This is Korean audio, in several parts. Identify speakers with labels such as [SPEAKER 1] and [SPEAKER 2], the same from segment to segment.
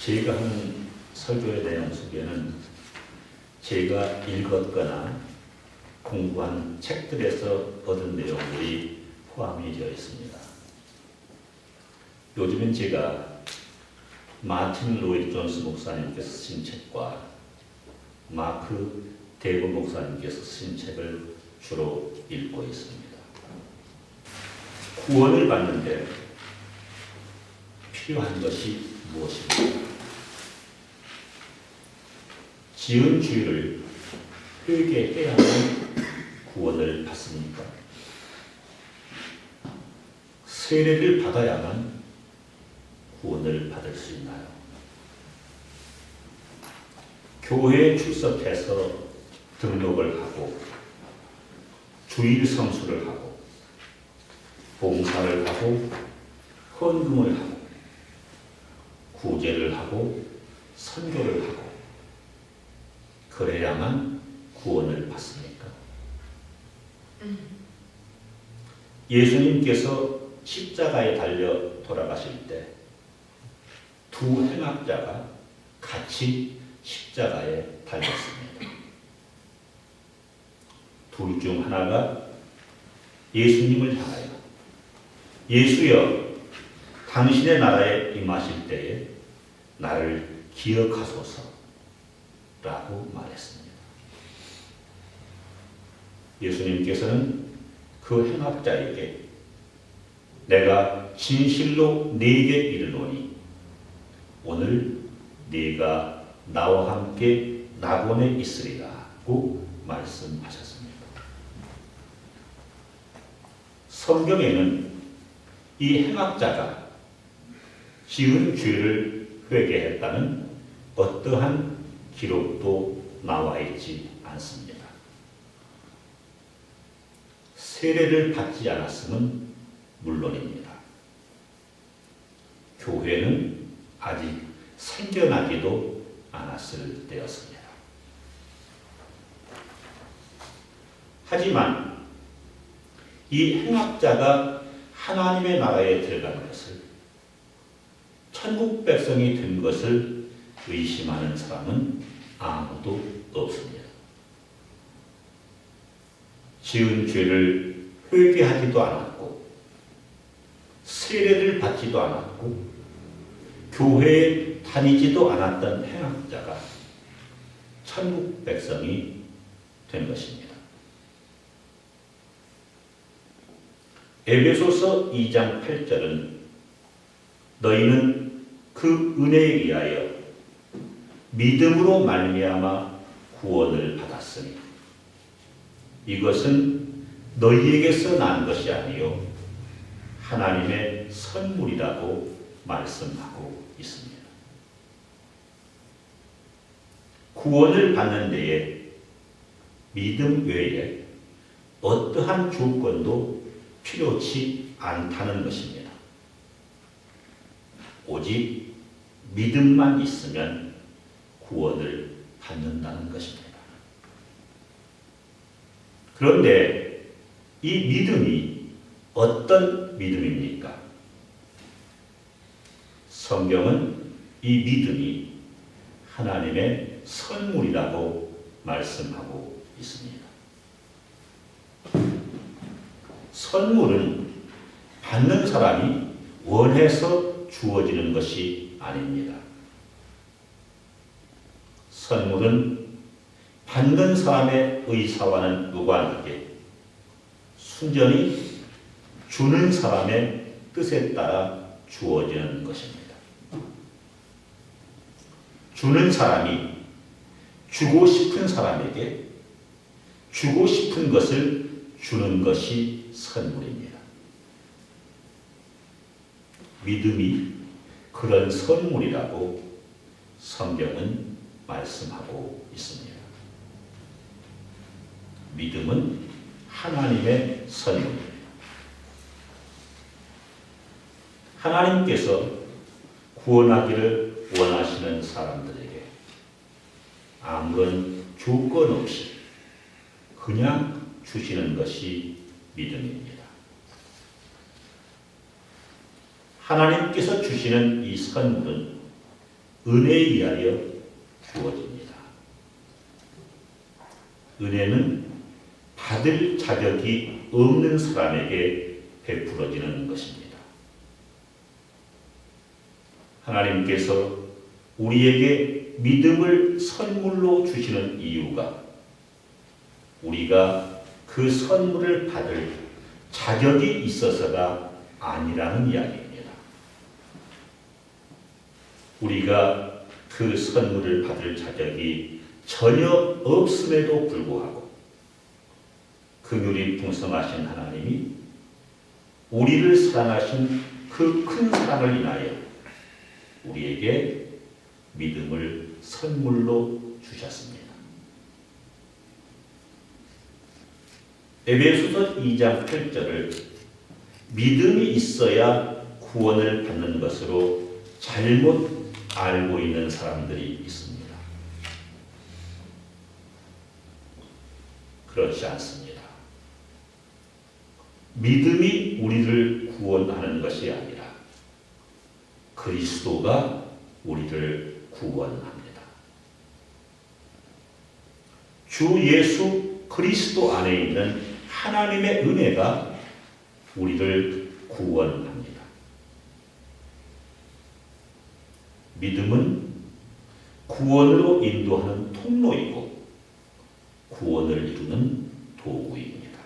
[SPEAKER 1] 제가 하는 설교의 내용 속에는 제가 읽었거나 공부한 책들에서 얻은 내용들이 포함이 되어 있습니다. 요즘엔 제가 마틴 로이드 존스 목사님께서 쓰신 책과 마크 데이브 목사님께서 쓰신 책을 주로 읽고 있습니다. 구원을 받는데 필요한 것이 무엇입니까? 지은 죄를 회개해야만 구원을 받습니까? 세례를 받아야만 구원을 받을 수 있나요? 교회에 출석해서 등록을 하고 주일 성수를 하고 봉사를 하고 헌금을 하고 구제를 하고 선교를 하고 그래야만 구원을 받습니까? 예수님께서 십자가에 달려 돌아가실 때 두 행악자가 같이 십자가에 달렸습니다. 둘 중 하나가 예수님을 향하여 예수여 당신의 나라에 임하실 때에 나를 기억하소서 라고 말했습니다. 예수님께서는 그 행악자에게 내가 진실로 네게 이르노니 오늘 네가 나와 함께 낙원에 있으리라고 말씀하셨습니다. 성경에는 이 행악자가 지은 죄를 회개했다는 어떠한 기록도 나와 있지 않습니다. 세례를 받지 않았음은 물론입니다. 교회는 아직 생겨나지도 않았을 때였습니다. 하지만 이 행악자가 하나님의 나라에 들어간 것을, 천국 백성이 된 것을 의심하는 사람은 아무도 없습니다. 지은 죄를 회개하지도 않았고 세례를 받지도 않았고 교회에 다니지도 않았던 행악자가 천국 백성이 된 것입니다. 에베소서 2장 8절은 너희는 그 은혜에 의하여 믿음으로 말미암아 구원을 받았으니 이것은 너희에게서 난 것이 아니요 하나님의 선물이라고 말씀하고 있습니다. 구원을 받는 데에 믿음 외에 어떠한 조건도 필요치 않다는 것입니다. 오직 믿음만 있으면 구원을 받는다는 것입니다. 그런데 이 믿음이 어떤 믿음입니까? 성경은 이 믿음이 하나님의 선물이라고 말씀하고 있습니다. 선물은 받는 사람이 원해서 주어지는 것이 아닙니다. 선물은 받는 사람의 의사와는 무관하게 순전히 주는 사람의 뜻에 따라 주어지는 것입니다. 주는 사람이 주고 싶은 사람에게 주고 싶은 것을 주는 것이 선물입니다. 믿음이 그런 선물이라고 성경은 말씀하고 있습니다. 믿음은 하나님의 선물입니다. 하나님께서 구원하기를 원하시는 사람들에게 아무런 조건 없이 그냥 주시는 것이 믿음입니다. 하나님께서 주시는 이 선물은 은혜에 의하여 주어집니다. 은혜는 받을 자격이 없는 사람에게 베풀어지는 것입니다. 하나님께서 우리에게 믿음을 선물로 주시는 이유가 우리가 그 선물을 받을 자격이 있어서가 아니라는 이야기입니다. 우리가 그 선물을 받을 자격이 전혀 없음에도 불구하고 긍휼이 풍성하신 하나님이 우리를 사랑하신 그 큰 사랑을 인하여 우리에게 믿음을 선물로 주셨습니다. 에베소서 2장 8절을 믿음이 있어야 구원을 받는 것으로 잘못 알고 있는 사람들이 있습니다. 그렇지 않습니다. 믿음이 우리를 구원하는 것이 아니라 그리스도가 우리를 구원합니다. 주 예수 그리스도 안에 있는 하나님의 은혜가 우리를 구원합니다. 믿음은 구원으로 인도하는 통로이고 구원을 이루는 도구입니다.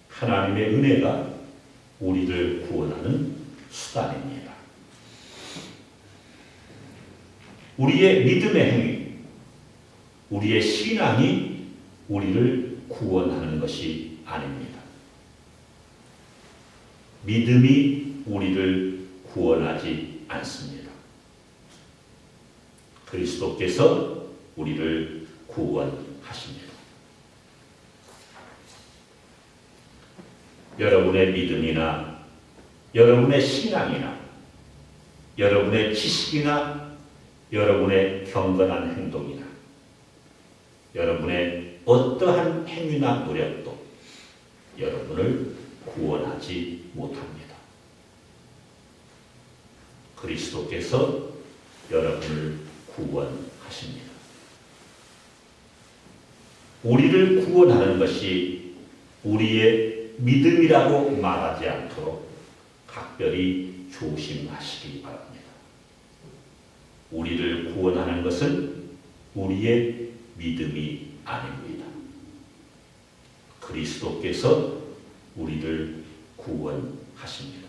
[SPEAKER 1] 하나님의 은혜가 우리를 구원하는 수단입니다. 우리의 믿음의 행위, 우리의 신앙이 우리를 구원하는 것이 아닙니다. 믿음이 우리를 구원하지 않습니다. 그리스도께서 우리를 구원하십니다. 여러분의 믿음이나 여러분의 신앙이나 여러분의 지식이나 여러분의 경건한 행동이나 여러분의 어떠한 행위나 노력도 여러분을 구원하지 못합니다. 그리스도께서 여러분을 구원하십니다. 우리를 구원하는 것이 우리의 믿음이라고 말하지 않도록 각별히 조심하시기 바랍니다. 우리를 구원하는 것은 우리의 믿음이 아닙니다. 그리스도께서 우리를 구원하십니다.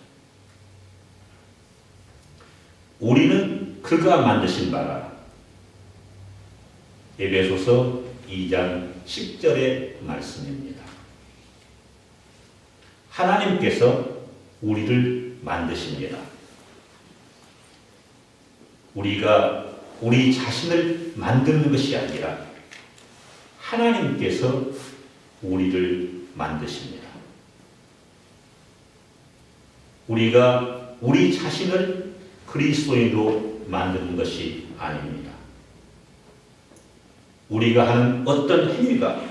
[SPEAKER 1] 우리는 그가 만드신 바라. 에베소서 2장 10절의 말씀입니다. 하나님께서 우리를 만드십니다. 우리가 우리 자신을 만드는 것이 아니라 하나님께서 우리를 만드십니다. 우리가 우리 자신을 그리스도인으로 만드는 것이 아닙니다. 우리가 하는 어떤 행위가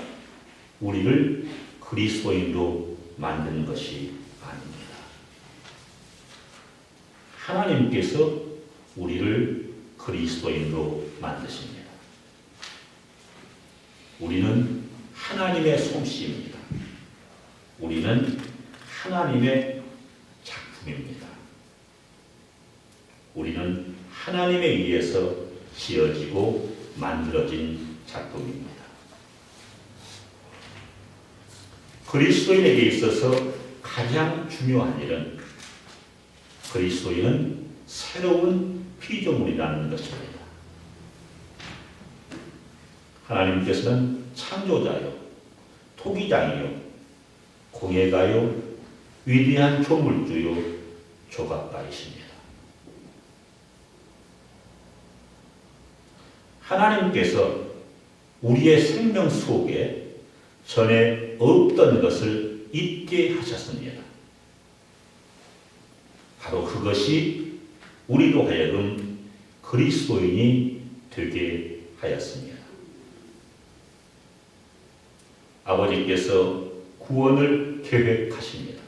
[SPEAKER 1] 우리를 그리스도인으로 만드는 것이 아닙니다. 하나님께서 우리를 그리스도인으로 만드십니다. 우리는 하나님의 솜씨입니다. 우리는 하나님의 작품입니다. 우리는 하나님에 의해서 지어지고 만들어진 작품입니다. 그리스도인에게 있어서 가장 중요한 일은 그리스도인은 새로운 피조물이라는 것입니다. 하나님께서는 창조자요, 토기장이요, 공예가요, 위대한 조물주요, 조각가이십니다. 하나님께서 우리의 생명 속에 전에 없던 것을 있게 하셨습니다. 바로 그것이 우리로 하여금 그리스도인이 되게 하였습니다. 아버지께서 구원을 계획하십니다.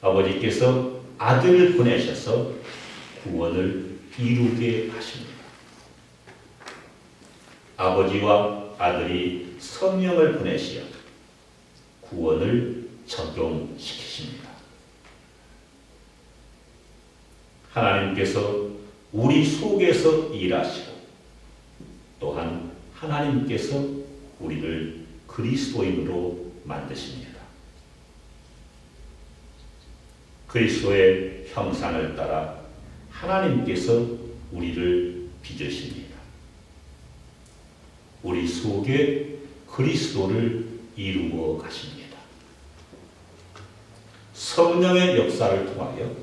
[SPEAKER 1] 아버지께서 아들을 보내셔서 구원을 이루게 하십니다. 아버지와 아들이 성령을 보내시어 구원을 적용시키십니다. 하나님께서 우리 속에서 일하시고 또한 하나님께서 우리를 그리스도인으로 만드십니다. 그리스도의 형상을 따라 하나님께서 우리를 빚으십니다. 우리 속에 그리스도를 이루어 가십니다. 성령의 역사를 통하여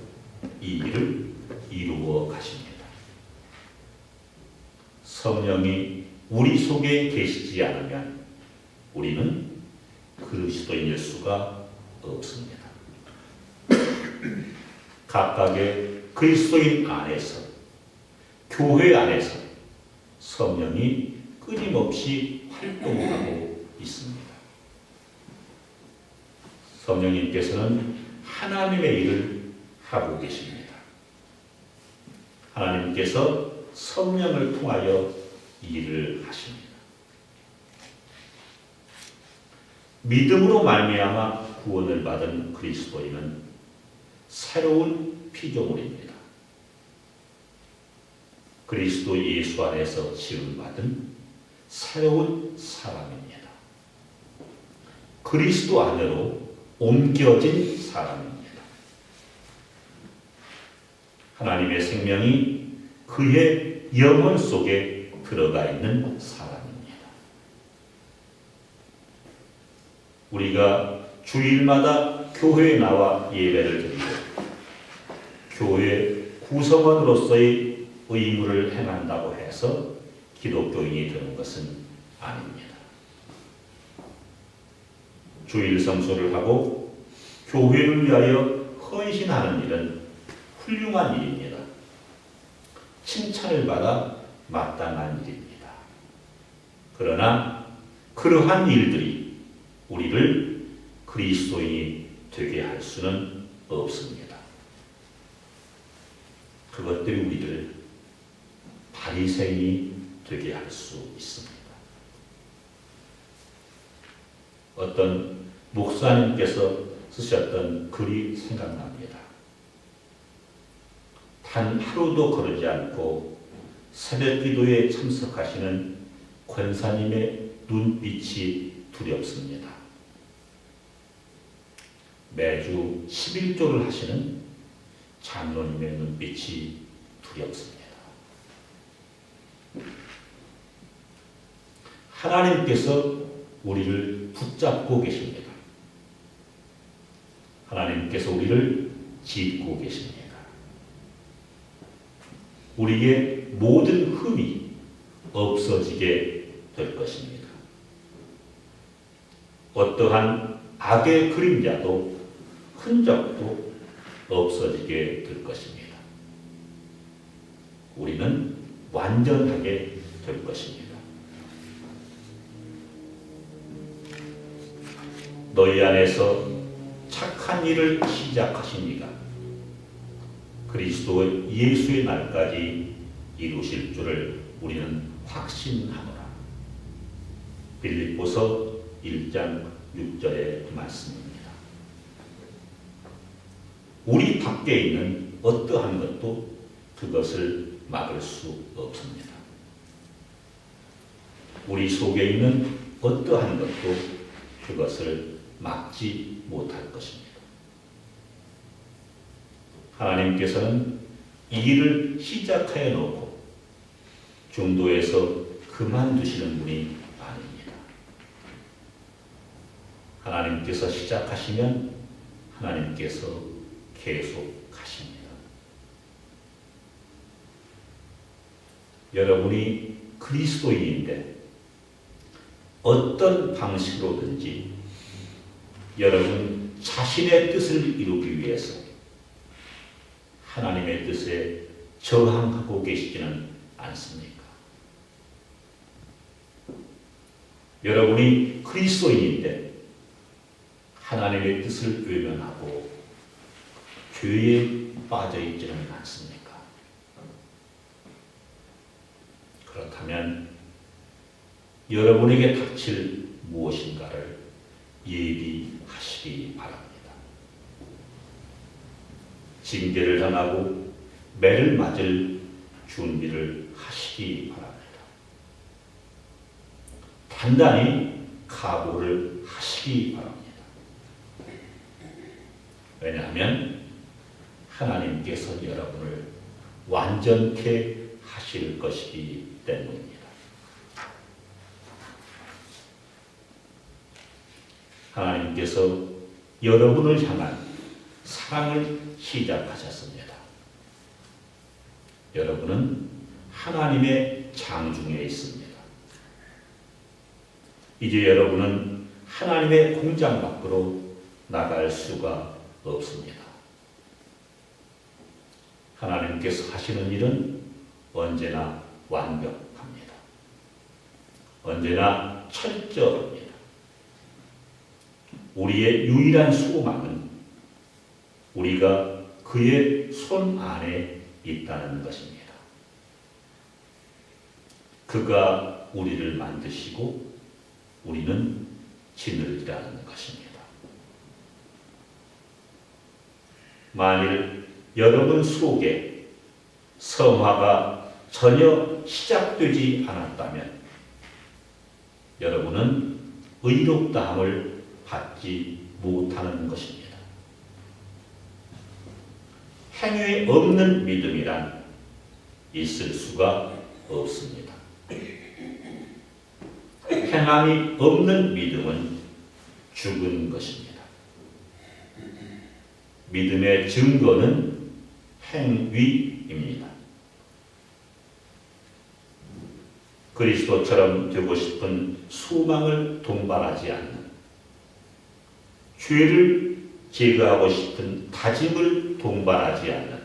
[SPEAKER 1] 이 일을 이루어 가십니다. 성령이 우리 속에 계시지 않으면 우리는 그리스도인일 수가 없습니다. 각각의 그리스도인 안에서, 교회 안에서 성령이 끊임없이 활동하고 있습니다. 성령님께서는 하나님의 일을 하고 계십니다. 하나님께서 성령을 통하여 일을 하십니다. 믿음으로 말미암아 구원을 받은 그리스도인은 새로운 피조물입니다. 그리스도 예수 안에서 지음받은 새로운 사람입니다. 그리스도 안으로 옮겨진 사람입니다. 하나님의 생명이 그의 영혼 속에 들어가 있는 사람입니다. 우리가 주일마다 교회에 나와 예배를 드리고 교회 구성원으로서의 의무를 행한다고 해서 기독교인이 되는 것은 아닙니다. 주일 성수를 하고 교회를 위하여 헌신하는 일은 훌륭한 일입니다. 칭찬을 받아 마땅한 일입니다. 그러나 그러한 일들이 우리를 그리스도인이 되게 할 수는 없습니다. 그것들이 우리를 바리새인이 되게 할 수 있습니다. 어떤 목사님께서 쓰셨던 글이 생각납니다. 단 하루도 거르지 않고 새벽 기도에 참석하시는 권사님의 눈빛이 두렵습니다. 매주 11조를 하시는 장로님의 눈빛이 두렵습니다. 하나님께서 우리를 붙잡고 계십니다. 하나님께서 우리를 짓고 계십니다. 우리의 모든 흠이 없어지게 될 것입니다. 어떠한 악의 그림자도 흔적도 없어지게 될 것입니다. 우리는 완전하게 될 것입니다. 너희 안에서 착한 일을 시작하신 이가 그리스도 예수의 날까지 이루실 줄을 우리는 확신하노라. 빌립보서 1장 6절의 말씀입니다. 우리 밖에 있는 어떠한 것도 그것을 막을 수 없습니다. 우리 속에 있는 어떠한 것도 그것을 막지 못할 것입니다. 하나님께서는 이 일을 시작해 놓고 중도에서 그만두시는 분이 아닙니다. 하나님께서 시작하시면 하나님께서 계속하십니다. 여러분이 그리스도인인데 어떤 방식으로든지 여러분 자신의 뜻을 이루기 위해서 하나님의 뜻에 저항하고 계시지는 않습니까? 여러분이 그리스도인인데 하나님의 뜻을 외면하고 죄에 빠져 있지는 않습니까? 그렇다면 여러분에게 닥칠 무엇인가를 예비하시기 바랍니다. 징계를 당하고 매를 맞을 준비를 하시기 바랍니다. 단단히 각오를 하시기 바랍니다. 왜냐하면 하나님께서 여러분을 완전케 하실 것이기 때문입니다. 하나님께서 여러분을 향한 사랑을 시작하셨습니다. 여러분은 하나님의 장중에 있습니다. 이제 여러분은 하나님의 공장 밖으로 나갈 수가 없습니다. 하나님께서 하시는 일은 언제나 완벽합니다. 언제나 철저합니다. 우리의 유일한 소망은 우리가 그의 손 안에 있다는 것입니다. 그가 우리를 만드시고 우리는 지느러지라는 것입니다. 만일 여러분 속에 성화가 전혀 시작되지 않았다면 여러분은 의롭다함을 받지 못하는 것입니다. 행위 없는 믿음이란 있을 수가 없습니다. 행함이 없는 믿음은 죽은 것입니다. 믿음의 증거는 행위입니다. 그리스도처럼 되고 싶은 소망을 동반하지 않는, 죄를 제거하고 싶은 다짐을 동반하지 않는,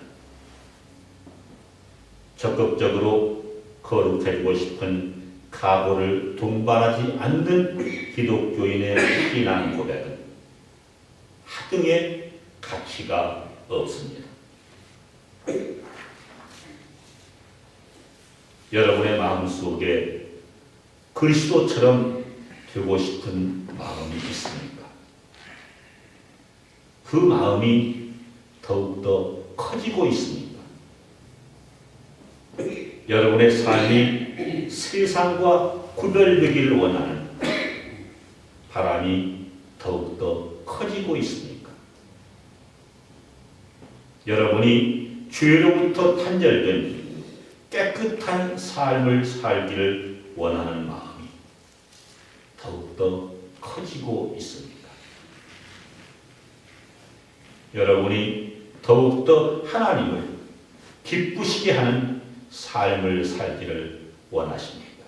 [SPEAKER 1] 적극적으로 거룩해지고 싶은 각오를 동반하지 않는 기독교인의 신앙 고백은 하등의 가치가 없습니다. 여러분의 마음속에 그리스도처럼 되고 싶은 마음이 있습니까? 그 마음이 더욱더 커지고 있습니까? 여러분의 삶이 세상과 구별되기를 원하는 바람이 더욱더 커지고 있습니까? 여러분이 죄로부터 단절된 깨끗한 삶을 살기를 원하는 마음이 더욱더 커지고 있습니까? 여러분이 더욱더 하나님을 기쁘시게 하는 삶을 살기를 원하십니까?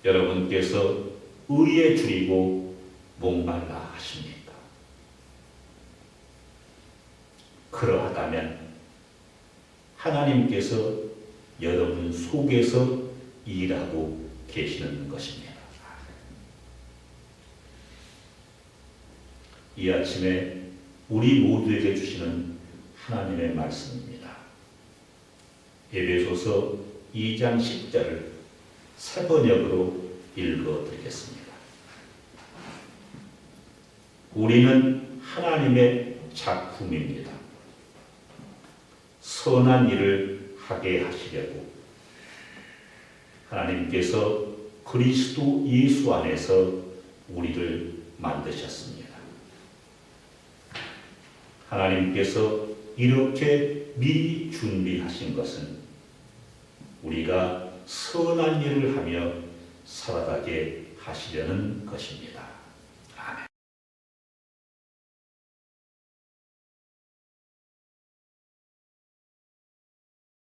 [SPEAKER 1] 여러분께서 의에 줄이고 목말라 하십니까? 그러하다면 하나님께서 여러분 속에서 일하고 계시는 것입니다. 이 아침에 우리 모두에게 주시는 하나님의 말씀입니다. 에베소서 2장 10절을 새 번역으로 읽어드리겠습니다. 우리는 하나님의 작품입니다. 선한 일을 하게 하시려고 하나님께서 그리스도 예수 안에서 우리를 만드셨습니다. 하나님께서 이렇게 미리 준비하신 것은 우리가 선한 일을 하며 살아가게 하시려는 것입니다.